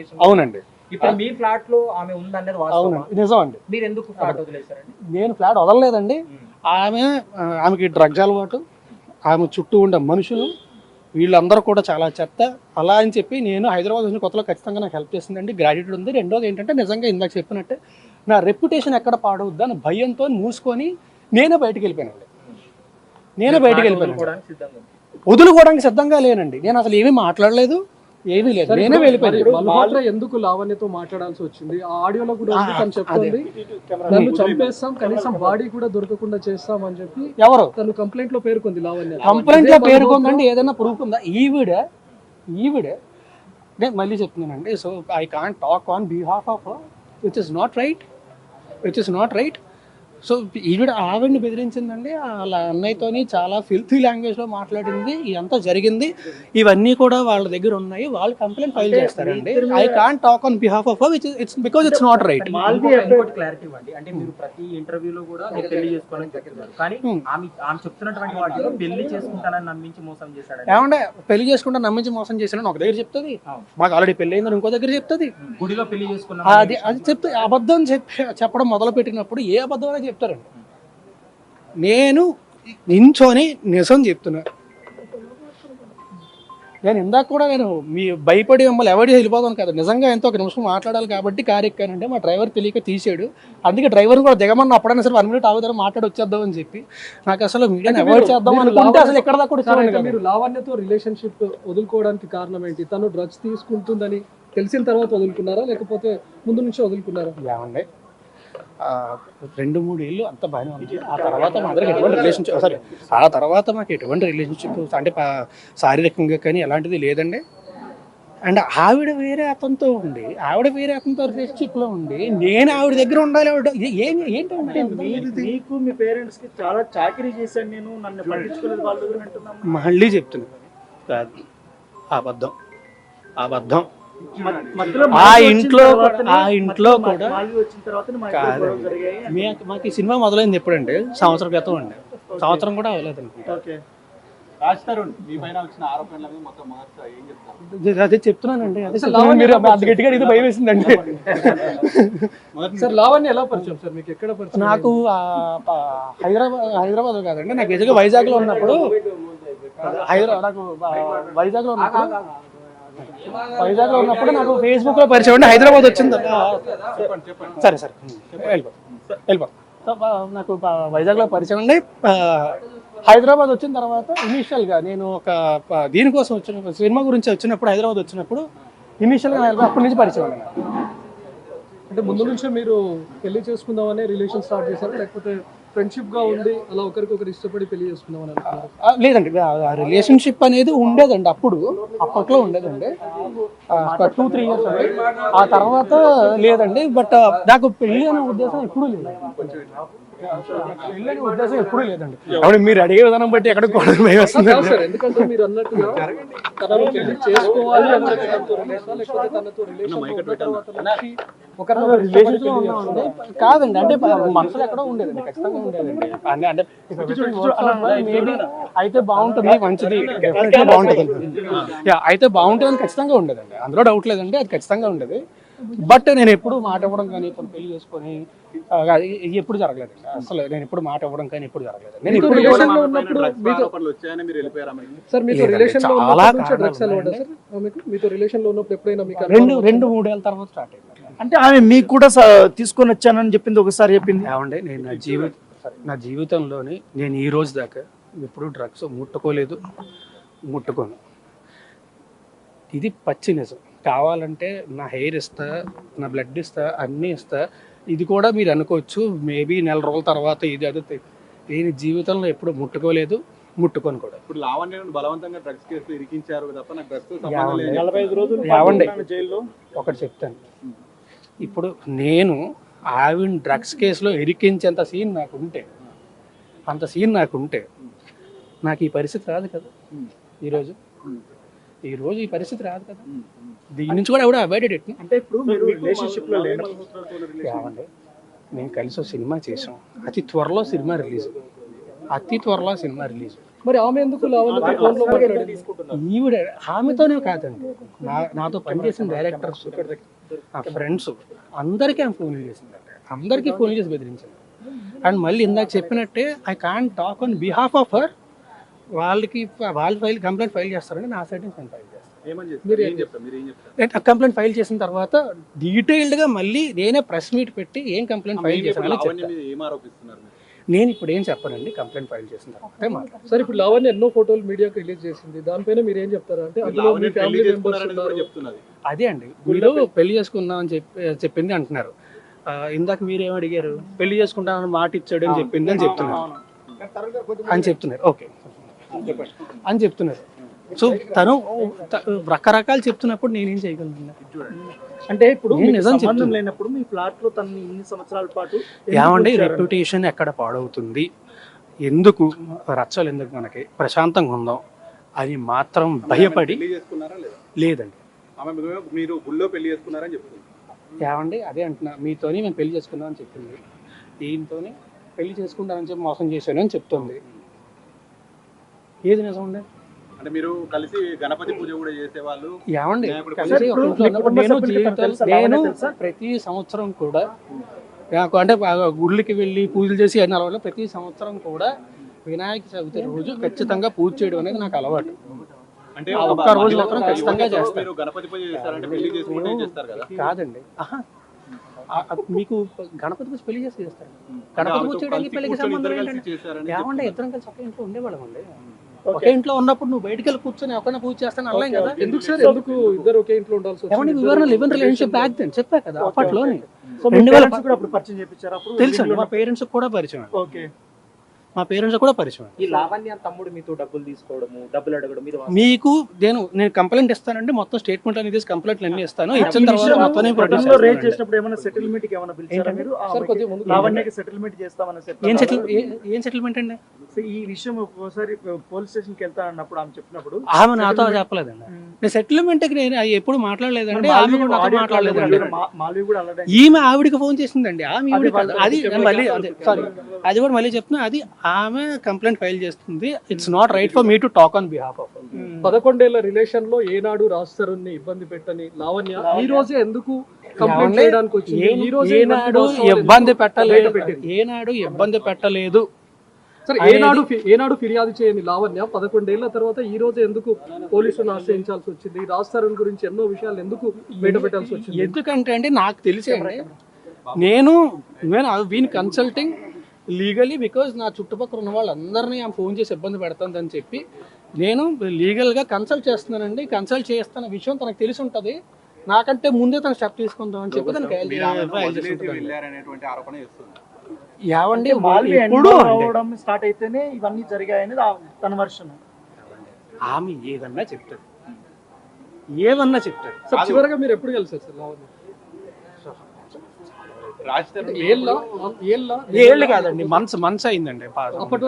ఉద్దేశం. అవునండి. ఇప్పుడు మీ ఫ్లాట్ లో ఆమె ఉందనేది వాస్తవమా? నిజం అండి. మీరు ఎందుకు ఫ్లాట్ వదిలేశారండి? నేను ఫ్లాట్ వదలలేదండి. ఆమెకి డ్రగ్స్ అలవాటు, ఆమె చుట్టూ ఉండే మనుషులు వీళ్ళందరూ కూడా చాలా చెత్త. అలా అని చెప్పి నేను హైదరాబాద్ వచ్చిన కొత్తలో ఖచ్చితంగా నాకు హెల్ప్ చేసిందండి, గ్రాడ్యుయేట్ ఉంది. రెండోది ఏంటంటే నిజంగా ఇందాక చెప్పినట్టే నా రెప్యుటేషన్ ఎక్కడ పాడవద్దు అని భయంతో మూసుకొని నేనే బయటికి వెళ్ళిపోయానండి. వదులుకోవడానికి సిద్ధంగా లేనండి. నేను అసలు ఏమీ మాట్లాడలేదు, ఏమీ లేదు, నేనే వెళ్ళిపోయాను. ఎందుకు లావణ్యతో మాట్లాడాల్సి వచ్చింది? ఆ ఆడియోలో కూడా తను చెప్తుంది నన్ను చంపేస్తాం, కనీసం బాడీ కూడా దొరకకుండా చేస్తాం అని చెప్పి. ఎవరు తను కంప్లైంట్ లో పేర్కొంది లావణ్య. కంప్లైంట్ లో పేర్కొందండి. ఏదైనా ప్రూఫ్ ఉందా? ఈవిడే నేను మళ్ళీ చెప్తున్నానండి. So I can't talk on behalf of which is not right. So ఆవిడని బెదిరించిందండి. వాళ్ళ అన్నయ్యతోని చాలా ఫిల్తీ లాంగ్వేజ్లో మాట్లాడింది. ఇదంతా జరిగింది. ఇవన్నీ కూడా వాళ్ళ దగ్గర ఉన్నాయి. వాళ్ళు కంప్లైంట్ ఫైల్ చేస్తారండి. I can't talk on behalf of it's because it's not right. Clarity ఇవ్వండి. అంటే మీరు ప్రతి ఇంటర్వ్యూలో కూడా మీరు పెళ్లి చేసుకోవాలని చెప్తున్నారు, కానీ ఆమె చెప్తున్నటువంటి వాటిలో పెళ్లి చేసుకుంటానని నమ్మించి మోసం చేశాడు. ఏమంటే పెళ్లి చేసుకుంటా నమ్మించి మోసం చేశానని ఒక దగ్గర చెప్తుంది, మాకు ఆల్రెడీ పెళ్లి అయిందని ఇంకో దగ్గర చెప్తుంది. గుడిలో పెళ్లి చేసుకున్నా అది చెప్తే అబద్ధం చెప్పడం మొదలు పెట్టినప్పుడు ఏ అబద్ధం అనేది చెప్తారండి. నేను నించొని నిజం చెప్తున్నా. నేను ఇందాక కూడా నేను మీ భయపడి మిమ్మల్ని ఎవరి వెళ్ళిపోతాను కదా, నిజంగా ఎంతో ఒక నిమిషం మాట్లాడాలి కాబట్టి కారు ఎక్కానంటే మా డ్రైవర్ తెలియక తీసాడు. అందుకే డ్రైవర్ కూడా దిగమన్నా అప్పుడైనా సరే 1 minute ఆగుతారు మాట్లాడి వచ్చేద్దాం అని చెప్పి. నాకు అసలు మీడియాని అవాయిడ్ చేద్దాం అనుకుంటే అసలు ఎక్కడ దాకా కూడా. మీరు లావణ్యతో రిలేషన్షిప్ వదులుకోవడానికి కారణం ఏంటి? తను డ్రగ్స్ తీసుకుంటుందని తెలిసిన తర్వాత వదులుకున్నారా, లేకపోతే ముందు నుంచి వదులుకున్నారా? ఏమండి 2-3 ఏళ్ళు అంత బాగానే ఉంది. ఆ తర్వాత మా అందరికి ఎటువంటి రిలేషన్షిప్ అంటే శారీరకంగా కానీ ఎలాంటిది లేదండి. అండ్ ఆవిడ వేరే అతనితో రిలేషన్షిప్లో ఉండి నేను ఆవిడ దగ్గర ఉండాలి. ఏంటంటే మీకు మీ పేరెంట్స్ కి చాలా చాకరీ చేశాను నేను, నన్ను పట్టించుకోలేదు వాళ్ళు అంటున్నాను. మళ్ళీ చెప్తున్నా, కాదు అబద్ధం. ఆ ఇంట్లో కూడా మాకు ఈ సినిమా మొదలైంది ఎప్పుడంటే సంవత్సరం క్రితం అండి. సంవత్సరం కూడా అవ్వలేదు అనుకుంటా. అదే చెప్తున్నానండి. అదే గట్టిగా ఇది భయం వేసిందండి. సార్ లావణ్య ఎలా పరిచయం సార్ మీకు? ఎక్కడ పరిచయం? నాకు హైదరాబాద్ కాదండి, నాకు నిజంగా వైజాగ్లో ఉన్నప్పుడు నాకు ఫేస్బుక్ లో పరిచయం అండి. హైదరాబాద్ వచ్చింది. సరే వెళ్ళిపో. నాకు వైజాగ్ లో పరిచయం అండి. హైదరాబాద్ వచ్చిన తర్వాత ఇనీషియల్ గా నేను ఒక దీనికోసం వచ్చిన సినిమా గురించి వచ్చినప్పుడు హైదరాబాద్ వచ్చినప్పుడు ఇనీషియల్ గా అప్పటి నుంచి పరిచయం అండి. అంటే ముందు నుంచే మీరు పెళ్లి చేసుకుందామనే రిలేషన్ స్టార్ట్ చేశారా, లేకపోతే ఫ్రెండ్షిప్ గా ఉండి అలా ఒకరికొకరు ఇష్టపడి పెళ్లి చేసుకుందామని అనుకున్నారా? లేదండి, రిలేషన్షిప్ అనేది ఉండేదండి. అప్పట్లో ఉండేదండి. 2-3 years అండి. ఆ తర్వాత లేదండి. బట్ నాకు పెళ్లి అనే ఉద్దేశం ఎప్పుడూ లేదండి. అవును, మీరు అడిగే విధానం బట్టి ఎక్కడికి భయం వస్తుంది. ఎందుకంటే మీరు అన్నట్టుగా తనను పెళ్లి చేసుకోవాలి కాదండి. అంటే మనసులో ఎక్కడో ఉండేదండి, ఖచ్చితంగా ఉండేదండి. అంటే అయితే బాగుంటుంది, మంచిది, బాగుంటుంది, అయితే బాగుంటుంది ఖచ్చితంగా ఉండేదండి. అందులో డౌట్ లేదండి, అది ఖచ్చితంగా ఉండేది. బట్ నేను ఎప్పుడు మాట ఇవ్వడం కానీ ఇప్పుడు పెళ్లి చేసుకొని ఎప్పుడు జరగలేదండి. అసలు నేను ఎప్పుడు మాట ఇవ్వడం కానీ ఎప్పుడు జరగలేదు. నేను ఇప్పుడు రెండు 3 ఏళ్ళ తర్వాత స్టార్ట్ అయింది. అంటే ఆమె మీకు కూడా తీసుకొని వచ్చానని చెప్పింది, ఒకసారి చెప్పింది. ఏమంటే నేను నా జీవితంలోని నేను ఈ రోజు దాకా ఎప్పుడు డ్రగ్స్ ముట్టుకోను. ఇది పచ్చి నిజం. కావాలంటే నా హెయిర్ ఇస్తా, నా బ్లడ్ ఇస్తా, అన్నీ ఇస్తా. ఇది కూడా మీరు అనుకోవచ్చు మేబీ 4 రోజుల తర్వాత ఇది అదే. నేను జీవితంలో ఎప్పుడు ముట్టుకోలేదు, ముట్టుకొని కూడా. ఇప్పుడు లావణ్య బలవంతంగా డ్రగ్స్ కేసులో ఇరికించారు తప్ప నాకు డ్రగ్స్ 45 రోజులు జైల్లో. ఒకటి చెప్తాను, ఇప్పుడు నేను ఆవిడ డ్రగ్స్ కేసులో ఇరికించేంత సీన్ నాకుంటే నాకు ఈ పరిస్థితి రాదు కదా. ఈరోజు ఈ పరిస్థితి రాదు కదా. దీని నుంచి కూడా ఎవడో అవాయిడెడ్. అంటే ఇప్పుడు మీరు రిలేషన్షిప్ లో ఏమండి, మేము కలిసి సినిమా చేసాం. అతి త్వరలో సినిమా రిలీజ్. మరి ఆమె ఎందుకు లావణ్యతో ఫోన్ లో మాట్లాడింది? తీసుకుంటున్నారు. ఈవిడ ఆమెతోనే కాదండి, నాతో పనిచేసిన డైరెక్టర్స్, నా ఫ్రెండ్స్ అందరికీ ఆమె ఫోన్లు చేసిందండి, అందరికీ ఫోన్ చేసి బెదిరించింది. అండ్ మళ్ళీ ఇందాక చెప్పినట్టే I can't talk on behalf of her. వాళ్ళు కంప్లైంట్ ఫైల్ చేస్తారండి, నా సైడ్ నుంచి నేను ఫైల్ చేస్తాను. ఏమని చెప్తారు? మీరు ఏం చెప్తారు? కంప్లైంట్ ఫైల్ చేసిన తర్వాత డీటెయిల్డ్గా మళ్ళీ నేనే ప్రెస్ మీట్ పెట్టి ఏం కంప్లైంట్ ఫైల్ చేశాను లావణ్య మీద ఏం ఆరోపిస్తున్నారు మీరు? నేను ఇప్పుడు ఏం చెప్పానండి, కంప్లైంట్ ఫైల్ చేసిన తర్వాత మాట్లాడతాను. సరే, ఇప్పుడు లావణ్య ఎన్నో ఫోటోలు మీడియాకి రిలీజ్ చేసింది, దానిపైన మీరు ఏం చెప్తారు? అంటే అందులో మీ లావణ్య పెళ్లి ఫ్యామిలీ మెంబర్స్ చేసుకున్నారని కూడా ఉన్నారు. చెప్తున్నది. అదే అండి, మీరు పెళ్లి చేసుకుందాం అని చెప్పింది అంటున్నారు. ఇందాక మీరేం అడిగారు? పెళ్లి చేసుకుంటానని మాట ఇచ్చాడు అని చెప్పింది అని చెప్తున్నారు. ఓకే అని చెప్తున్నారు. సో తను రకరకాలు చెప్తున్నప్పుడు నేనేం చేయగలను? అంటే ఇప్పుడు నేను మీకు నిజం సంబంధం చెప్తున్నా. లేనప్పుడు మీ ఫ్లాట్ లో తను ఇన్ని సంవత్సరాల పాటు ఏమండి, రెప్యుటేషన్ ఎక్కడ పాడవుతుంది, ఎందుకు రచ్చలు, ఎందుకు మనకి ప్రశాంతంగా ఉందాం అని మాత్రం భయపడి పెళ్లి చేసుకున్నారా లేదా? లేదండి. ఆమె మీరు గుళ్ళో పెళ్లి చేసుకున్నారని చెప్తుంది. ఏమండి, అదే అంటున్నా, మీతోని మేము పెళ్లి చేసుకుందాం అని చెప్పింది, దీంతోని పెళ్లి చేసుకుంటానని చెప్పి మోసం చేశాను అని చెప్తుంది. ఏది నిజం అండి? అంటే మీరు కలిసి గణపతి పూజ కూడా చేసేవాళ్ళు. ఏమండి, ఇప్పుడు కలిసి ఒక ఇంట్లో ఉన్నప్పుడు నేను ప్రతి సంవత్సరం కూడా నాకు అంటే గుళ్ళకి వెళ్ళి పూజలు చేసి అన్న అలవాటు. ప్రతి సంవత్సరం కూడా వినాయక చవితి రోజు ఖచ్చితంగా పూజ చేయడం అనేది నాకు అలవాటు. అంటే ఆ ఒక్క రోజు మాత్రం ఖచ్చితంగా చేస్తాను. మీరు గణపతి పూజ చేస్తారంటే పెళ్లి చేసుకుంటే చేస్తారు కదా? కాదండి, మీకు గణపతి పూజ పెళ్లి చేసి చేస్తారు. గణపతి పూజ చేయడానికి పెళ్లికి సంబంధం ఏంటంటే, ఏమంటే ఇద్దరం కలిసి ఒకే ఇంట్లో ఉండేవాళ్ళం అండి. ఒకే ఇంట్లో ఉన్నప్పుడు నువ్వు బయటకి వెళ్ళి కూర్చొని ఒకరిని పూజ చేస్తాను అలా కదా. ఎందుకు సార్, ఎందుకు ఇద్దరు ఒకే ఇంట్లో ఉండాల్సి వచ్చింది? ఏమంటే వివరణ live in relationship back then చెప్పా కదా అప్పట్లోనే. సో మీ parents కూడా అప్పుడు పరిచయం చేయించారు అప్పుడు తెలుసండి, మా పేరెంట్స్ కూడా పరిచయం. ఓకే. మా పేరెంట్స్ కూడా పరిచయం. ఈ లావణ్య తమ్ముడు మీతో డబ్బులు తీసుకోవడము, డబ్బులు అడగడం మీద మీకు నేను కంప్లైంట్ ఇస్తానండి, మొత్తం స్టేట్మెంట్ అనేది కంప్లైంట్లు అన్ని ఇస్తాను. ఇచ్చిన తర్వాత మొత్తం ప్రొడ్యూస్ గతంలో రేట్ చేసినప్పుడు ఏమైనా సెటిల్మెంట్ కి ఏమైనా పిలిచారా మీరు? సార్, కొద్దిగా ముందుకు లావణ్యకి సెటిల్మెంట్ చేస్తామని ఏం చెప్పారు. ఏం సెటిల్మెంట్ అండి? ఈ విషయం ఒకసారి పోలీస్ స్టేషన్ కి వెళ్తా అన్నప్పుడు ఆమె చెప్పినప్పుడు ఆమె నాతో చెప్పలేదండి. నేను సెటిల్మెంట్కి నేను ఎప్పుడు మాట్లాడలేదండి, ఆమె కూడా నాతో మాట్లాడలేదండి. మాల్వి కూడా అలాగే ఈమె ఆవిడకి ఫోన్ చేసిందండి, ఆమె అది మళ్ళీ సారీ అది కూడా మళ్ళీ చెప్తున్నా, అది ఆమె కంప్లైంట్ ఫైల్ చేస్తుంది. It's not right for me to talk on behalf of. 11 ఏళ్ల రిలేషన్ లో ఏనాడు రాస్తారుని ఇబ్బంది పెట్టని లావణ్య ఈ రోజే ఎందుకు కంప్లైంట్ చేయడానికి వచ్చింది? ఈ రోజే ఏనాడు ఇబ్బంది పెట్టలేదు, ఏనాడు ఇబ్బంది పెట్టలేదు. సరే, ఏనాడు ఫిర్యాదు చేయని లావణ్య 11 ఏళ్ల తర్వాత ఈ రోజు ఎందుకు పోలీసులను ఆశ్రయించాల్సి వచ్చింది? రాస్తారని గురించి ఎన్నో విషయాలు ఎందుకు బయట పెట్టాల్సి వచ్చింది? ఎందుకంటే అండి నాకు తెలిసేయండి, నేను వీని కన్సల్టింగ్ లీగలీ బికాజ్ నా చుట్టుపక్కల ఉన్న వాళ్ళందరినీ ఆమె ఫోన్ చేసి ఇబ్బంది పెడుతుందని చెప్పి నేను లీగల్గా కన్సల్ట్ చేస్తున్నానండి. కన్సల్ట్ చేస్తున్న విషయం తనకు తెలిసి ఉంటుంది, నాకంటే ముందే తను స్టెప్ తీసుకుందాం అని చెప్పి తనకి వెళ్ళారనేటువంటి ఆరోపణ చేస్తుంది. ఏవండి మాల్వి ఎప్పుడు అవడం స్టార్ట్ అయితేనే ఇవన్నీ జరిగాయని తన వర్షన్. ఆమె ఏదన్నా చెప్తాడు, ఏదన్నా చెప్తాడు. సార్, చివరగా మీరు ఎప్పుడు కలిసారు సార్ లావణ్య? రాజధాని ఏళ్ళ ఏళ్ళు కాదండి, మంత్స్ అయిందండి. అప్పటి